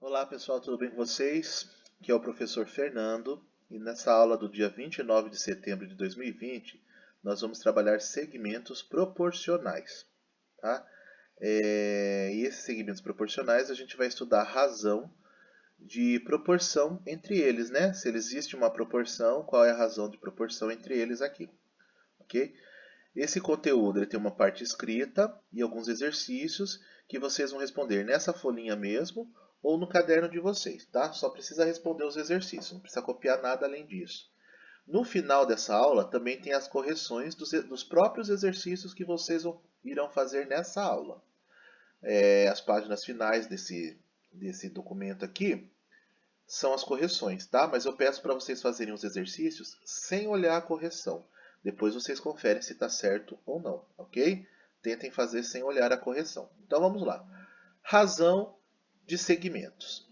Olá pessoal, tudo bem com vocês? Aqui é o professor Fernando e nessa aula do dia 29 de setembro de 2020 nós vamos trabalhar segmentos proporcionais, tá? E esses segmentos proporcionais a gente vai estudar a razão de proporção entre eles, né? Se existe uma proporção, qual é a razão de proporção entre eles aqui, ok? Esse conteúdo ele tem uma parte escrita e alguns exercícios que vocês vão responder nessa folhinha mesmo ou no caderno de vocês, tá? Só precisa responder os exercícios, não precisa copiar nada além disso. No final dessa aula também tem as correções dos próprios exercícios que vocês irão fazer nessa aula. As páginas finais desse documento aqui são as correções, tá? Mas eu peço para vocês fazerem os exercícios sem olhar a correção. Depois vocês conferem se está certo ou não, ok? Tentem fazer sem olhar a correção. Então vamos lá. Razão de segmentos.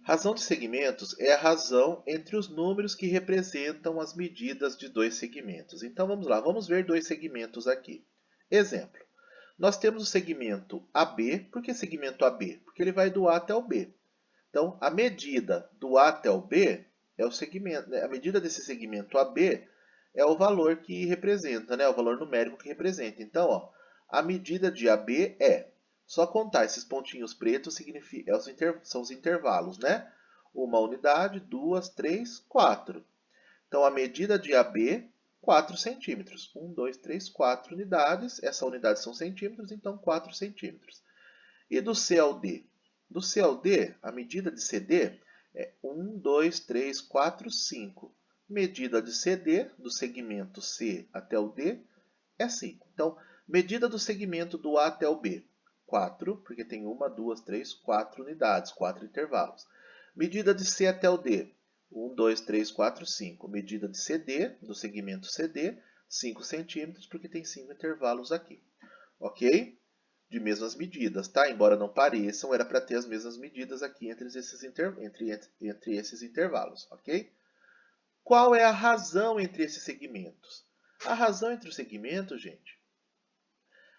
Razão de segmentos é a razão entre os números que representam as medidas de dois segmentos. Então vamos lá, vamos ver dois segmentos aqui. Exemplo. Nós temos o segmento AB. Por que segmento AB? Porque ele vai do A até o B. Então, a medida do A até o B é o segmento, né? A medida desse segmento AB é o valor que representa, né? O valor numérico que representa. Então, ó, a medida de AB é, só contar esses pontinhos pretos são os intervalos, né? Uma unidade, duas, três, quatro. Então, a medida de AB, 4 centímetros. 1, 2, 3, 4 unidades. Essa unidade são centímetros, então 4 centímetros. E do C ao D? Do C ao D, a medida de CD é 1, 2, 3, 4, 5. Medida de CD, do segmento C até o D, é 5. Então, medida do segmento do A até o B, 4, porque tem 1, 2, 3, 4 unidades, 4 intervalos. Medida de C até o D, 1, 2, 3, 4, 5. Medida de CD, do segmento CD, 5 centímetros, porque tem 5 intervalos aqui. Ok? De mesmas medidas, tá? Embora não pareçam, era para ter as mesmas medidas aqui entre esses intervalos, ok? Qual é a razão entre esses segmentos? A razão entre os segmentos, gente,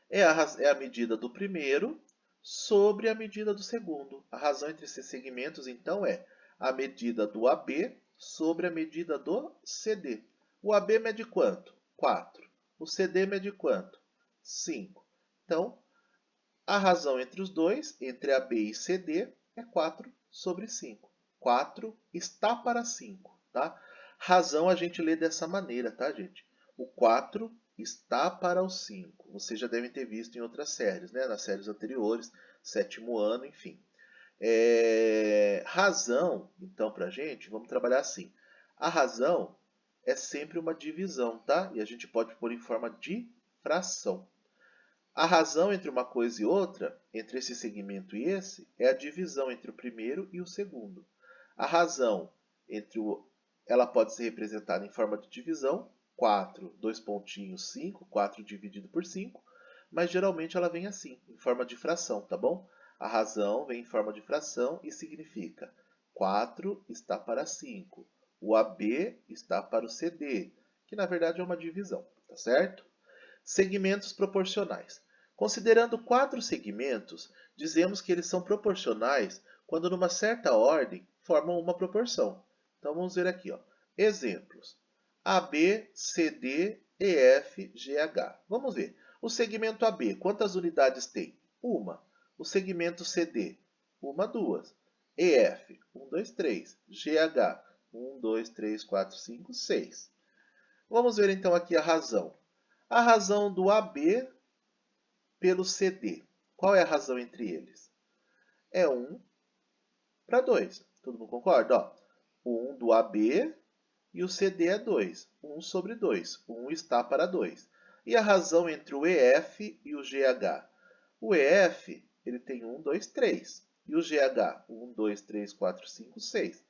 é a medida do primeiro sobre a medida do segundo. A razão entre esses segmentos, então, é a medida do AB sobre a medida do CD. O AB mede quanto? 4. O CD mede quanto? 5. Então, a razão entre os dois, entre AB e CD, é 4 sobre 5. 4 está para 5, tá? Razão a gente lê dessa maneira, tá, gente? O 4 está para o 5. Vocês já devem ter visto em outras séries, né? Nas séries anteriores, sétimo ano, enfim. Razão, então, para a gente, vamos trabalhar assim. A razão é sempre uma divisão, tá? E a gente pode pôr em forma de fração. A razão entre uma coisa e outra, entre esse segmento e esse, é a divisão entre o primeiro e o segundo. A razão ela pode ser representada em forma de divisão, 4, 2 pontinhos, 5, 4 dividido por 5, mas geralmente ela vem assim, em forma de fração, tá bom? A razão vem em forma de fração e significa 4 está para 5, o AB está para o CD, que na verdade é uma divisão, tá certo? Segmentos proporcionais. Considerando 4 segmentos, dizemos que eles são proporcionais quando, numa certa ordem, formam uma proporção. Então vamos ver aqui, ó. Exemplos: AB, CD, EF, GH. Vamos ver. O segmento AB, quantas unidades tem? Uma. O segmento CD, uma, duas. EF, 1, 2, 3. GH, 1, 2, 3, 4, 5, 6. Vamos ver então aqui a razão. A razão do AB pelo CD. Qual é a razão entre eles? É 1 para 2. Todo mundo concorda? Ó, o 1 do AB e o CD é 2. 1 sobre 2. 1 está para 2. E a razão entre o EF e o GH? O EF ele tem 1, 2, 3. E o GH? 1, 2, 3, 4, 5, 6.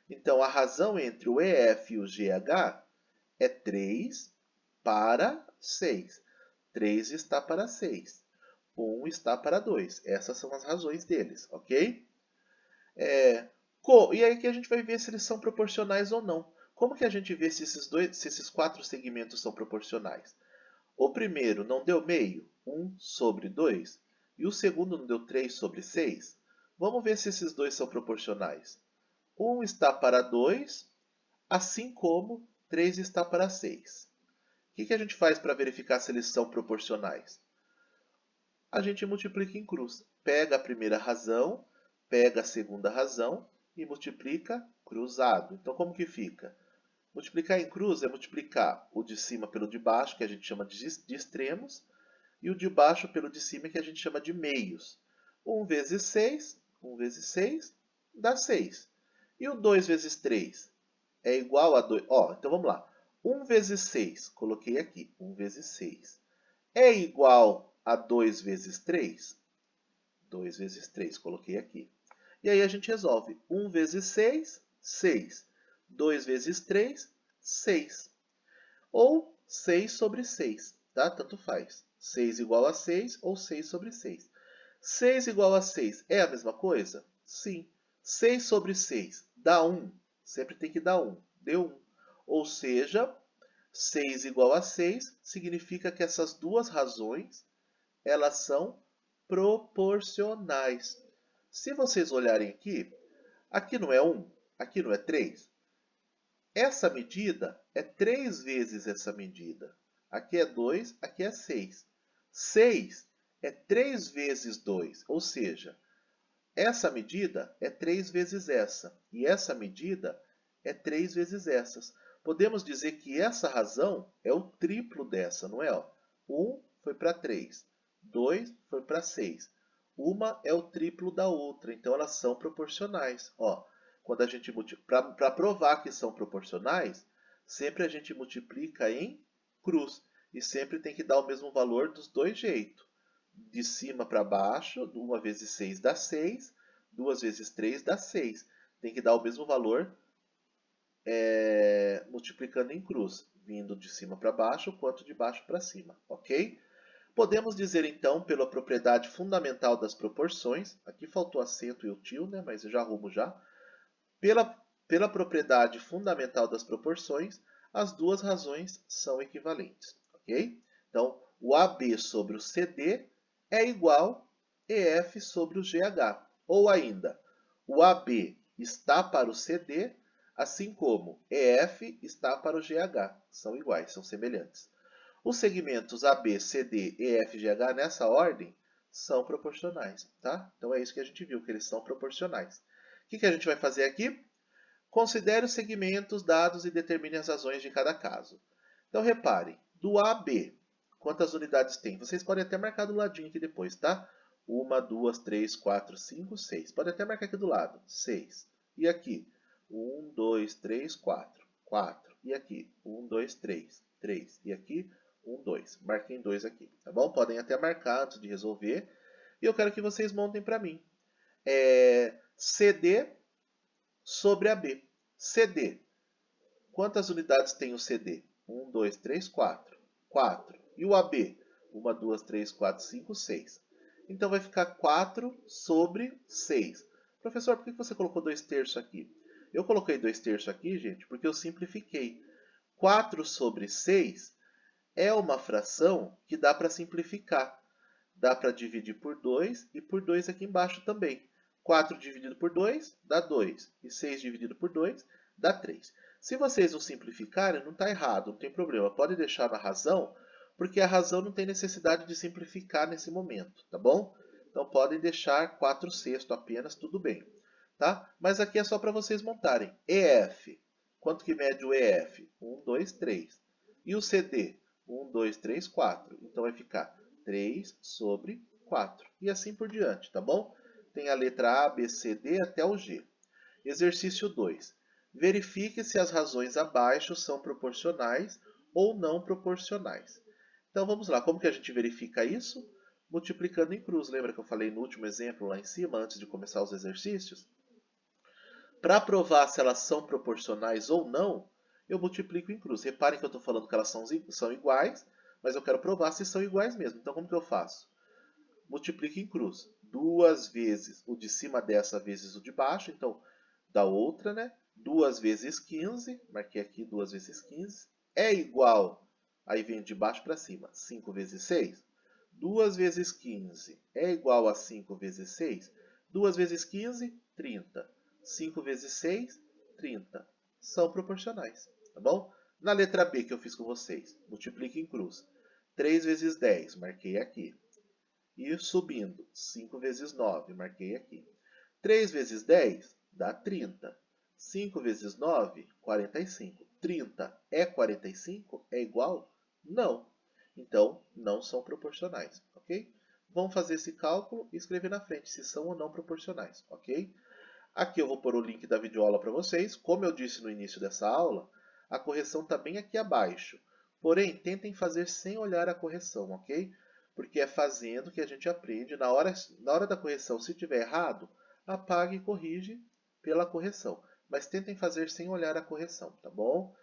Então, a razão entre o EF e o GH é 3 para 6. 3 está para 6. 1 está para 2. Essas são as razões deles, ok? E aí que a gente vai ver se eles são proporcionais ou não. Como que a gente vê se esses 4 segmentos são proporcionais? O primeiro não deu meio, 1 sobre 2, e o segundo não deu 3 sobre 6. Vamos ver se esses dois são proporcionais. 1 está para 2, assim como 3 está para 6. O que a gente faz para verificar se eles são proporcionais? A gente multiplica em cruz. Pega a primeira razão, pega a segunda razão e multiplica cruzado. Então, como que fica? Multiplicar em cruz é multiplicar o de cima pelo de baixo, que a gente chama de extremos, e o de baixo pelo de cima, que a gente chama de meios. 1 vezes 6 dá 6. E o 2 vezes 3 é igual a 2. Então vamos lá. 1 vezes 6, coloquei aqui, 1 vezes 6, é igual a 2 vezes 3? 2 vezes 3, coloquei aqui. E aí a gente resolve. 1 vezes 6, 6. 2 vezes 3, 6. Ou 6 sobre 6, tá? Tanto faz. 6 igual a 6 ou 6 sobre 6. 6 igual a 6 é a mesma coisa? Sim. 6 sobre 6 dá 1. Sempre tem que dar 1. Deu 1. Ou seja, 6 igual a 6 significa que essas duas razões elas são proporcionais. Se vocês olharem aqui, aqui não é 1, aqui não é 3. Essa medida é 3 vezes essa medida. Aqui é 2, aqui é 6. 6 é 3 vezes 2, ou seja, essa medida é 3 vezes essa. E essa medida é 3 vezes essas. Podemos dizer que essa razão é o triplo dessa, não é? 1 foi para 3, 2 foi para 6. Uma é o triplo da outra, então elas são proporcionais. Quando a gente para provar que são proporcionais, sempre a gente multiplica em cruz. E sempre tem que dar o mesmo valor dos dois jeitos. De cima para baixo, 1 vezes 6 dá 6, 2 vezes 3 dá 6. Tem que dar o mesmo valor multiplicando em cruz, vindo de cima para baixo quanto de baixo para cima, ok? Podemos dizer então, pela propriedade fundamental das proporções, aqui faltou acento e o tio, né, mas eu já arrumo já. Pela propriedade fundamental das proporções, as duas razões são equivalentes, ok? Então, o AB sobre o CD é igual a EF sobre o GH. Ou ainda, o AB está para o CD, assim como EF está para o GH. São iguais, são semelhantes. Os segmentos AB, CD, EF e GH nessa ordem são proporcionais, tá? Então é isso que a gente viu, que eles são proporcionais. O que a gente vai fazer aqui? Considere os segmentos dados e determine as razões de cada caso. Então reparem, do A a B, quantas unidades tem? Vocês podem até marcar do ladinho aqui depois, tá? 1, 2, 3, 4, 5, 6. Pode até marcar aqui do lado, 6. E aqui, 1, 2, 3, 4, 4. E aqui, 1, 2, 3, 3. E aqui, 1, 2. Marquem 2 aqui, tá bom? Podem até marcar antes de resolver. E eu quero que vocês montem para mim. CD sobre AB. CD. Quantas unidades tem o CD? 1, 2, 3, 4. 4. E o AB? 1, 2, 3, 4, 5, 6. Então vai ficar 4 sobre 6. Professor, por que você colocou 2/3 aqui? Eu coloquei 2/3 aqui, gente, porque eu simplifiquei. 4 sobre 6 é uma fração que dá para simplificar. Dá para dividir por 2 e por 2 aqui embaixo também. 4 dividido por 2 dá 2. E 6 dividido por 2 dá 3. Se vocês não simplificarem, não está errado, não tem problema. Pode deixar na razão, porque a razão não tem necessidade de simplificar nesse momento, tá bom? Então podem deixar 4/6 apenas, tudo bem. Tá? Mas aqui é só para vocês montarem. EF. Quanto que mede o EF? 1, 2, 3. E o CD? 1, 2, 3, 4. Então vai ficar 3 sobre 4. E assim por diante, tá bom? Tem a letra A, B, C, D até o G. Exercício 2. Verifique se as razões abaixo são proporcionais ou não proporcionais. Então vamos lá, como que a gente verifica isso? Multiplicando em cruz. Lembra que eu falei no último exemplo lá em cima, antes de começar os exercícios? Para provar se elas são proporcionais ou não, eu multiplico em cruz. Reparem que eu estou falando que elas são iguais, mas eu quero provar se são iguais mesmo. Então como que eu faço? Multiplico em cruz. 2 vezes o de cima dessa vezes o de baixo, então da outra, né? 2 vezes 15, marquei aqui 2 vezes 15, é igual, aí vem de baixo para cima, 5 vezes 6. 2 vezes 15 é igual a 5 vezes 6. 2 vezes 15, 30. 5 vezes 6, 30. São proporcionais, tá bom? Na letra B que eu fiz com vocês, multiplique em cruz. 3 vezes 10, marquei aqui. E subindo, 5 vezes 9, marquei aqui. 3 vezes 10 dá 30. 5 vezes 9, 45. 30 é 45? É igual? Não. Então, não são proporcionais, ok? Vamos fazer esse cálculo e escrever na frente se são ou não proporcionais, ok? Aqui eu vou pôr o link da videoaula para vocês. Como eu disse no início dessa aula, a correção está bem aqui abaixo. Porém, tentem fazer sem olhar a correção, ok? Porque é fazendo que a gente aprende. Na hora da correção, se tiver errado, apague e corrige pela correção. Mas tentem fazer sem olhar a correção, tá bom?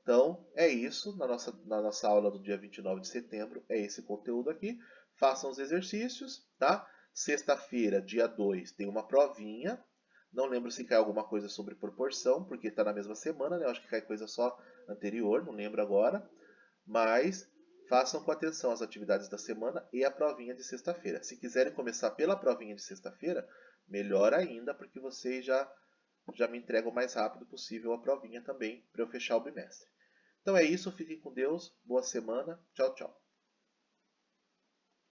Então, é isso. Na nossa aula do dia 29 de setembro, é esse conteúdo aqui. Façam os exercícios, tá? Sexta-feira, dia 2, tem uma provinha. Não lembro se cai alguma coisa sobre proporção, porque está na mesma semana, né? Eu acho que cai coisa só anterior, não lembro agora. Mas façam com atenção as atividades da semana e a provinha de sexta-feira. Se quiserem começar pela provinha de sexta-feira, melhor ainda, porque vocês já me entregam o mais rápido possível a provinha também, para eu fechar o bimestre. Então é isso, fiquem com Deus, boa semana, tchau, tchau.